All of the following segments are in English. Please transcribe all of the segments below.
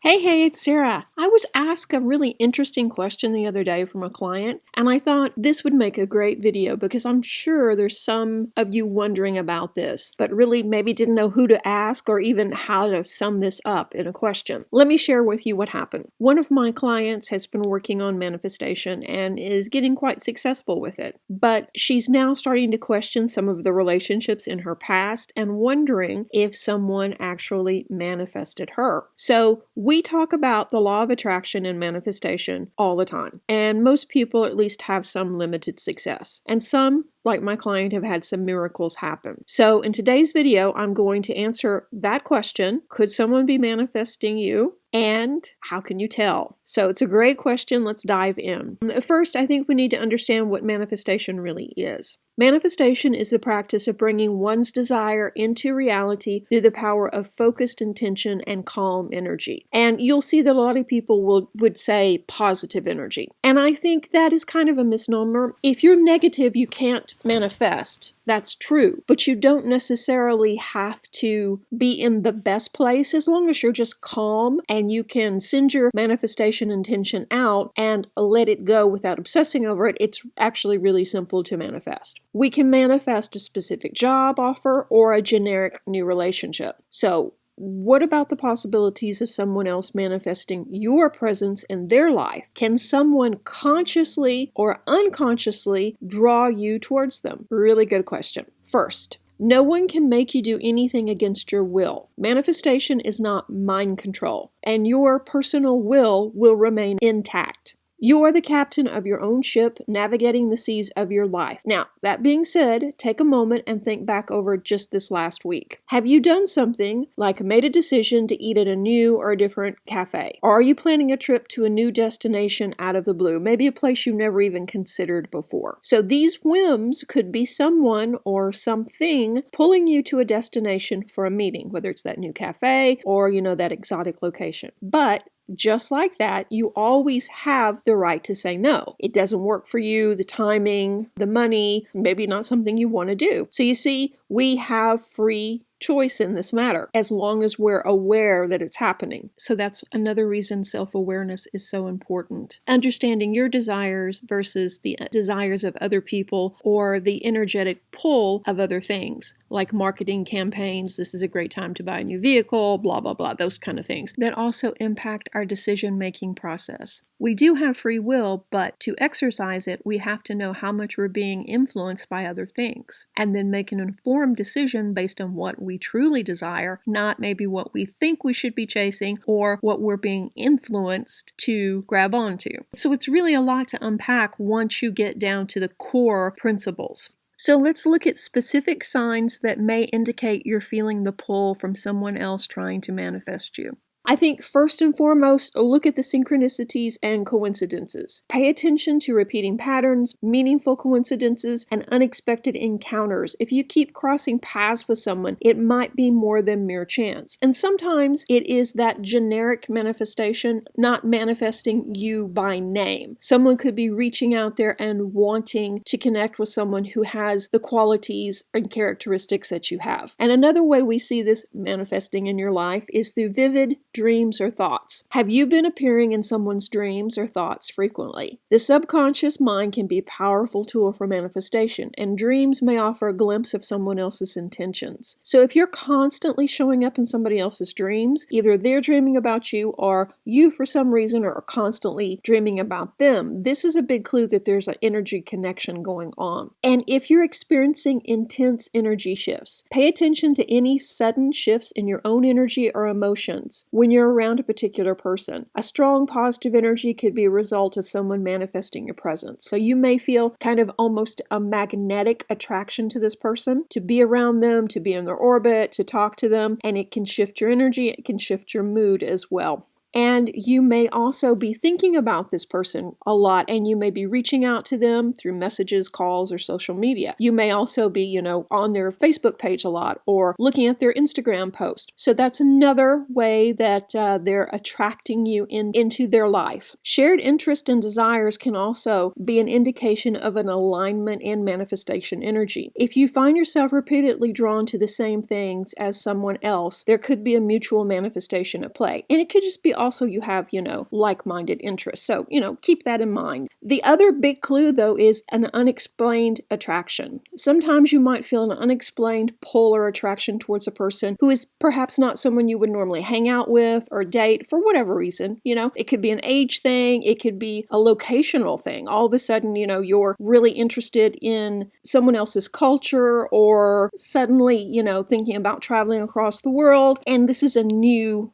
Hey, it's Sarah. I was asked a really interesting question the other day from a client, and I thought this would make a great video because I'm sure there's some of you wondering about this, but really maybe didn't know who to ask or even how to sum this up in a question. Let me share with you what happened. One of my clients has been working on manifestation and is getting quite successful with it, but she's now starting to question some of the relationships in her past and wondering if someone actually manifested her. So we talk about the law of attraction and manifestation all the time, and most people at least have some limited success, and some, like my client, have had some miracles happen. So in today's video, I'm going to answer that question: could someone be manifesting you? And how can you tell? So it's a great question. Let's dive in. First, I think we need to understand what manifestation really is. Manifestation is the practice of bringing one's desire into reality through the power of focused intention and calm energy. And you'll see that a lot of people would say positive energy. And I think that is kind of a misnomer. If you're negative, you can't manifest. That's true, but you don't necessarily have to be in the best place as long as you're just calm and you can send your manifestation intention out and let it go without obsessing over it. It's actually really simple to manifest. We can manifest a specific job offer or a generic new relationship. So what about the possibilities of someone else manifesting your presence in their life? Can someone consciously or unconsciously draw you towards them? Really good question. First, no one can make you do anything against your will. Manifestation is not mind control, and your personal will remain intact. You are the captain of your own ship, navigating the seas of your life. Now, that being said, take a moment and think back over just this last week. Have you done something like made a decision to eat at a new or a different cafe? Or are you planning a trip to a new destination out of the blue? Maybe a place you never even considered before. So these whims could be someone or something pulling you to a destination for a meeting, whether it's that new cafe or, that exotic location. But just like that, you always have the right to say no. It doesn't work for you, the timing, the money, maybe not something you want to do. So you see, we have free choice in this matter, as long as we're aware that it's happening. So that's another reason self-awareness is so important. Understanding your desires versus the desires of other people or the energetic pull of other things, like marketing campaigns, this is a great time to buy a new vehicle, blah, blah, blah, those kind of things that also impact our decision-making process. We do have free will, but to exercise it, we have to know how much we're being influenced by other things, and then make an informed decision based on what we truly desire, not maybe what we think we should be chasing or what we're being influenced to grab onto. So it's really a lot to unpack once you get down to the core principles. So let's look at specific signs that may indicate you're feeling the pull from someone else trying to manifest you. I think first and foremost, look at the synchronicities and coincidences. Pay attention to repeating patterns, meaningful coincidences, and unexpected encounters. If you keep crossing paths with someone, it might be more than mere chance. And sometimes it is that generic manifestation, not manifesting you by name. Someone could be reaching out there and wanting to connect with someone who has the qualities and characteristics that you have. And another way we see this manifesting in your life is through vivid dreams or thoughts. Have you been appearing in someone's dreams or thoughts frequently? The subconscious mind can be a powerful tool for manifestation, and dreams may offer a glimpse of someone else's intentions. So if you're constantly showing up in somebody else's dreams, either they're dreaming about you or you for some reason are constantly dreaming about them, this is a big clue that there's an energy connection going on. And if you're experiencing intense energy shifts, pay attention to any sudden shifts in your own energy or emotions when you're around a particular person. A strong positive energy could be a result of someone manifesting your presence. So you may feel kind of almost a magnetic attraction to this person, to be around them, to be in their orbit, to talk to them, and it can shift your energy, it can shift your mood as well. And you may also be thinking about this person a lot, and you may be reaching out to them through messages, calls, or social media. You may also be, on their Facebook page a lot or looking at their Instagram post. So that's another way that they're attracting you into their life. Shared interest and desires can also be an indication of an alignment in manifestation energy. If you find yourself repeatedly drawn to the same things as someone else, there could be a mutual manifestation at play. And it could just be also you have, like-minded interests. So, keep that in mind. The other big clue, though, is an unexplained attraction. Sometimes you might feel an unexplained pull or attraction towards a person who is perhaps not someone you would normally hang out with or date for whatever reason. It could be an age thing. It could be a locational thing. All of a sudden, you're really interested in someone else's culture, or suddenly, thinking about traveling across the world. And this is a new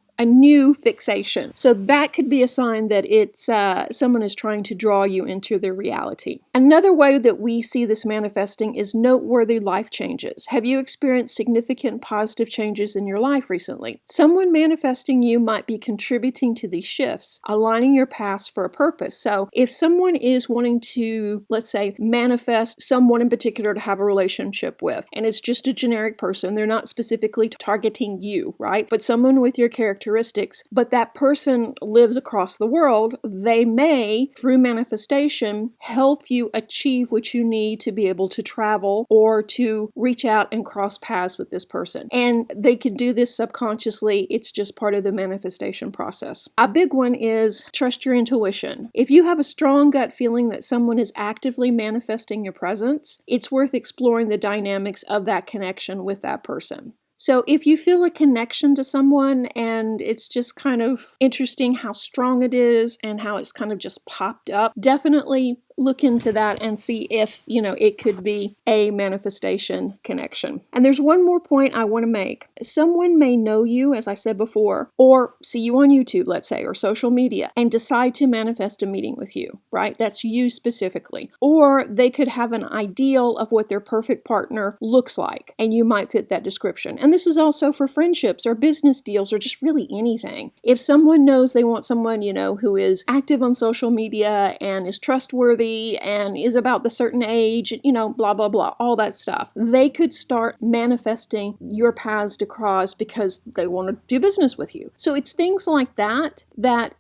fixation. So that could be a sign that it's someone is trying to draw you into their reality. Another way that we see this manifesting is noteworthy life changes. Have you experienced significant positive changes in your life recently? Someone manifesting you might be contributing to these shifts, aligning your past for a purpose. So if someone is wanting to, let's say, manifest someone in particular to have a relationship with, and it's just a generic person, they're not specifically targeting you, right? But someone with your characteristics, but that person lives across the world, they may, through manifestation, help you achieve what you need to be able to travel or to reach out and cross paths with this person. And they can do this subconsciously. It's just part of the manifestation process. A big one is trust your intuition. If you have a strong gut feeling that someone is actively manifesting your presence, it's worth exploring the dynamics of that connection with that person. So if you feel a connection to someone and it's just kind of interesting how strong it is and how it's kind of just popped up, definitely look into that and see if, it could be a manifestation connection. And there's one more point I want to make. Someone may know you, as I said before, or see you on YouTube, let's say, or social media, and decide to manifest a meeting with you, right? That's you specifically. Or they could have an ideal of what their perfect partner looks like, and you might fit that description. And this is also for friendships or business deals or just really anything. If someone knows they want someone, who is active on social media and is trustworthy and is about the certain age, blah, blah, blah, all that stuff, they could start manifesting your paths to cross because they want to do business with you. So it's things like that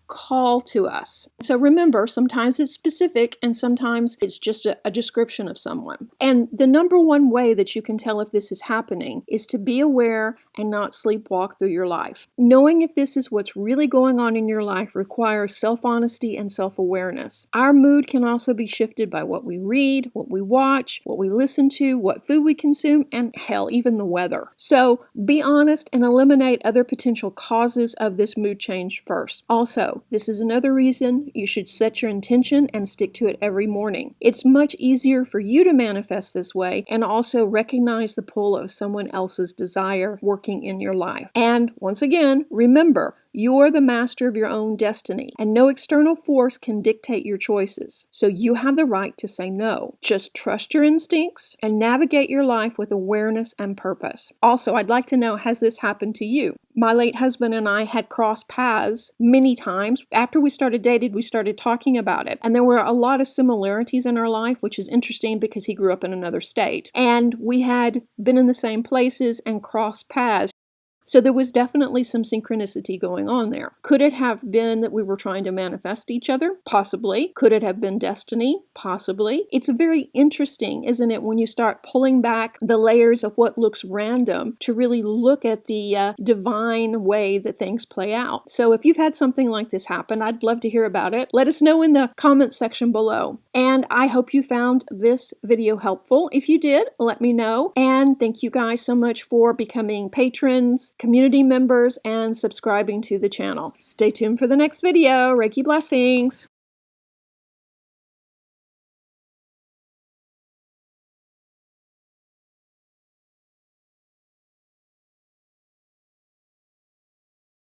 call to us. So remember, sometimes it's specific and sometimes it's just a description of someone. And the number one way that you can tell if this is happening is to be aware and not sleepwalk through your life. Knowing if this is what's really going on in your life requires self-honesty and self-awareness. Our mood can also be shifted by what we read, what we watch, what we listen to, what food we consume, and hell, even the weather. So be honest and eliminate other potential causes of this mood change first. Also, this is another reason you should set your intention and stick to it every morning. It's much easier for you to manifest this way and also recognize the pull of someone else's desire working in your life. And once again, remember, you are the master of your own destiny, and no external force can dictate your choices. So you have the right to say no. Just trust your instincts and navigate your life with awareness and purpose. Also, I'd like to know, has this happened to you? My late husband and I had crossed paths many times. After we started dating, we started talking about it. And there were a lot of similarities in our life, which is interesting because he grew up in another state. And we had been in the same places and crossed paths. So there was definitely some synchronicity going on there. Could it have been that we were trying to manifest each other? Possibly. Could it have been destiny? Possibly. It's very interesting, isn't it, when you start pulling back the layers of what looks random to really look at the divine way that things play out. So if you've had something like this happen, I'd love to hear about it. Let us know in the comments section below. And I hope you found this video helpful. If you did, let me know. And thank you guys so much for becoming patrons, community members, and subscribing to the channel. Stay tuned for the next video. Reiki blessings.